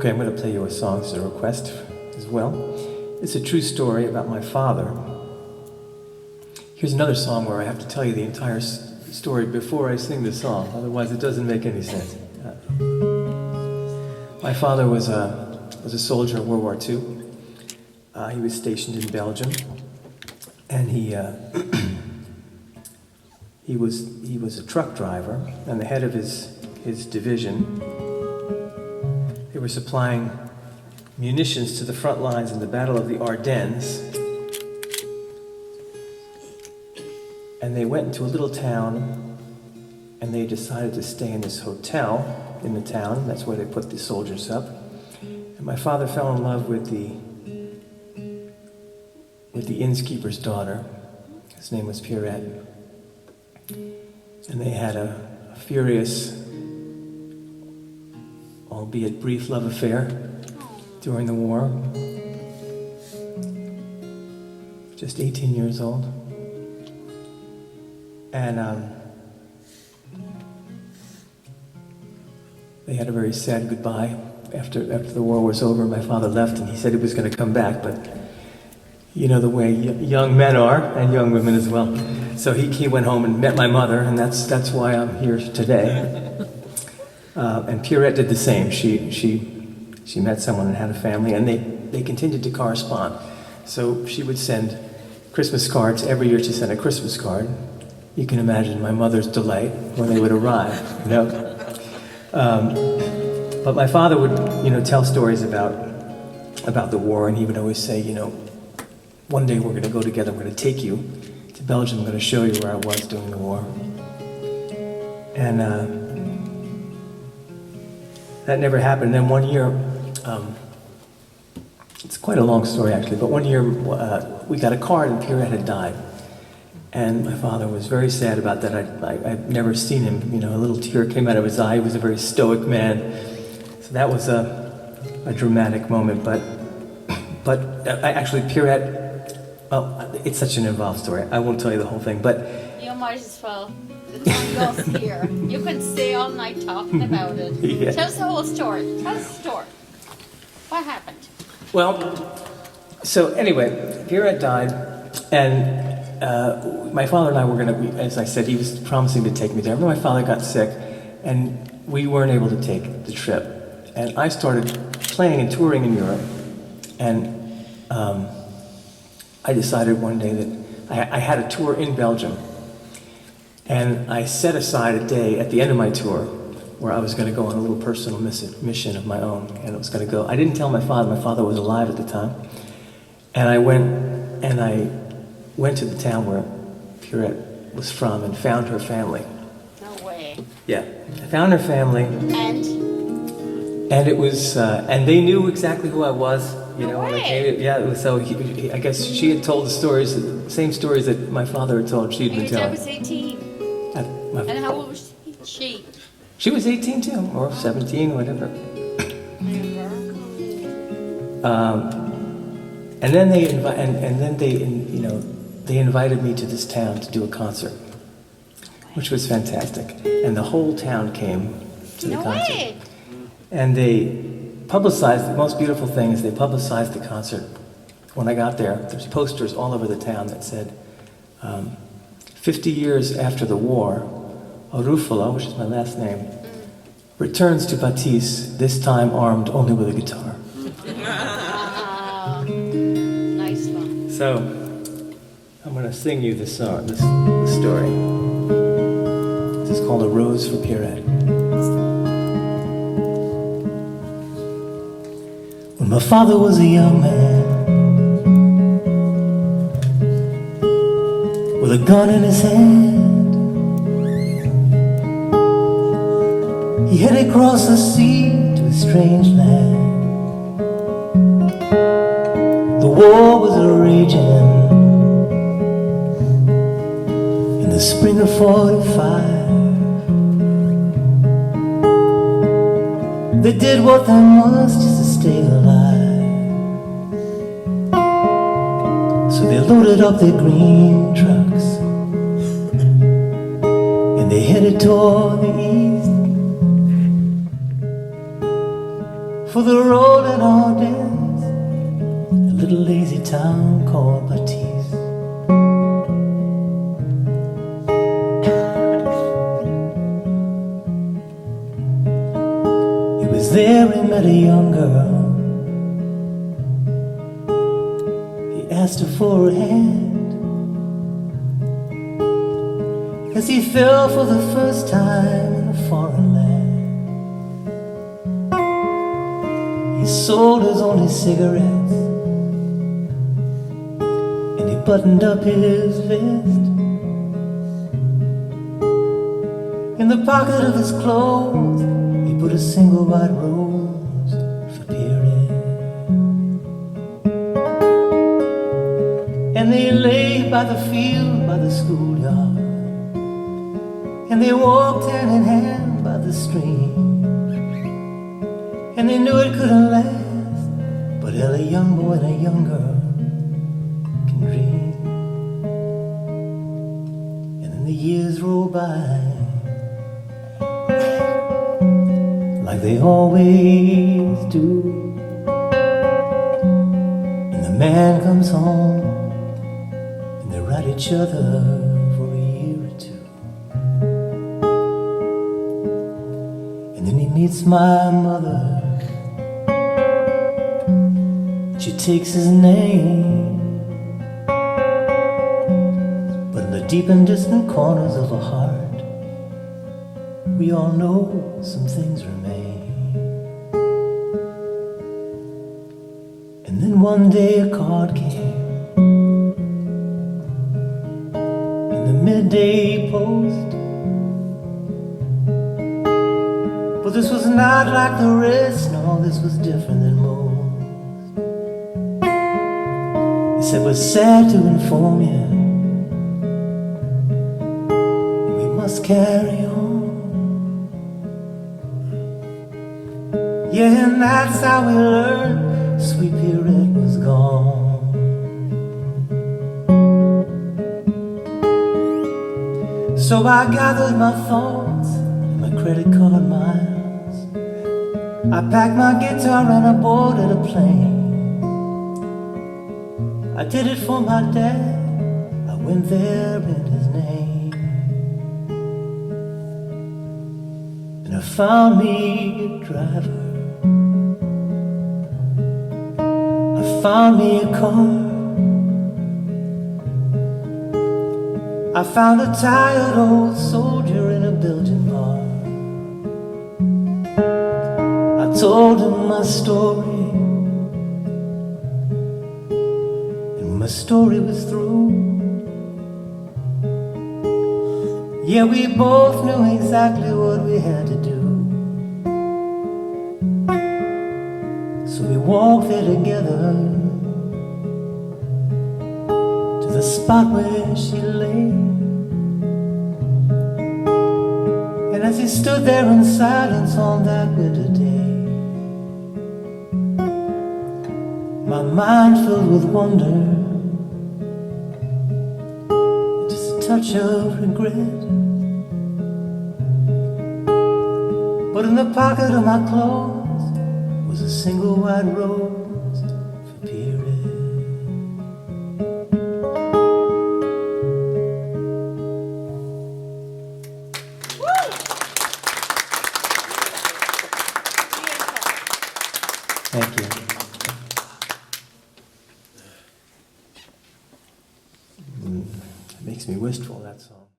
Okay, I'm going to play you a song as a request as well. It's a true story about my father. Here's another song where I have to tell you the entire story before I sing the song, otherwise it doesn't make any sense. My father was a soldier in World War II. He was stationed in Belgium, and he was a truck driver, and the head of his division. They were supplying munitions to the front lines in the Battle of the Ardennes. And they went into a little town, and they decided to stay in this hotel in the town. That's where they put the soldiers up. And my father fell in love with the innkeeper's daughter. His name was Pirrette. And they had a furious, albeit brief, love affair during the war. Just 18 years old. And they had a very sad goodbye after the war was over. My father left, and he said he was going to come back, but you know the way young men are, and young women as well. So he went home and met my mother, and that's why I'm here today. And Pirrette did the same. She met someone and had a family, and they continued to correspond. So she would send Christmas cards. Every year she sent a Christmas card. You can imagine my mother's delight when they would arrive, you know. But my father would, tell stories about the war, and he would always say, one day we're going to go together. I'm going to take you to Belgium. I'm going to show you where I was during the war. And that never happened. And then one year, it's quite a long story actually, but one year we got a card and Pirrette had died. And my father was very sad about that. I'd never seen him, a little tear came out of his eye. He was a very stoic man. So that was a dramatic moment, but actually Pirrette, well, it's such an involved story. I won't tell you the whole thing, but... You might as well. The time goes here. You could stay all night talking about it. Yeah. Tell us the whole story. Tell us the story. What happened? Well, so anyway, Pirrette died, and my father and I were going to, as I said, he was promising to take me there. But my father got sick, and we weren't able to take the trip. And I started playing and touring in Europe, and I decided one day that I had a tour in Belgium, and I set aside a day at the end of my tour where I was going to go on a little personal mission of my own, and I was going to go. I didn't tell my father was alive at the time, and I went to the town where Pirrette was from and found her family. No way. Yeah, I found her family. And it was, and they knew exactly who I was, No when I way. came. Yeah, it was, so I guess she had told the same stories that my father had told. She'd been Your dad telling. was 18. And how old was she? She was 18 too, or 17, whatever. And then they invited me to this town to do a concert, which was fantastic. And the whole town came to the concert. Way. And they publicized, the most beautiful thing is they publicized the concert. When I got there, there's posters all over the town that said, 50 years after the war, Ruffolo, which is my last name, returns to Batiste, this time armed only with a guitar. Nice one. So, I'm going to sing you this song, this story. This is called A Rose for Pirrette. When my father was a young man, with a gun in his hand, he headed across the sea to a strange land. The war was raging in the spring of '45. They did what they must just to stay alive. So they loaded up their green trucks and they headed toward the east. for the road and our dance, a little lazy town called Batiste. It was there he met a young girl. He asked her for a hand as he fell for the first time in a foreign land. He sold his only cigarettes and he buttoned up his vest. In the pocket of his clothes he put a single white rose for Pirrette. And they lay by the field, by the schoolyard, and they walked hand in hand by the stream. And they knew it couldn't last, but hell, a young boy and a young girl can dream. And then the years roll by like they always do. And the man comes home and they write each other for a year or two. And then he meets my mother. She takes his name, but in the deep and distant corners of her heart, we all know some things remain. And then one day a card came in the midday post, but this was not like the rest, no, this was different than most. He said, we're sad to inform you, we must carry on. Yeah, and that's how we learned sweet Pirrette was gone. So I gathered my thoughts and my credit card miles. I packed my guitar and I boarded a plane. I did it for my dad, I went there in his name. And I found me a driver, I found me a car, I found a tired old soldier in a Belgian bar. I told him my story, my story was through. Yeah, we both knew exactly what we had to do. So we walked there together to the spot where she lay. And as he stood there in silence on that winter day, my mind filled with wonder, touch of regret. But in the pocket of my clothes was a single white rose for Pirrette. Thank you. It makes me wistful, that song.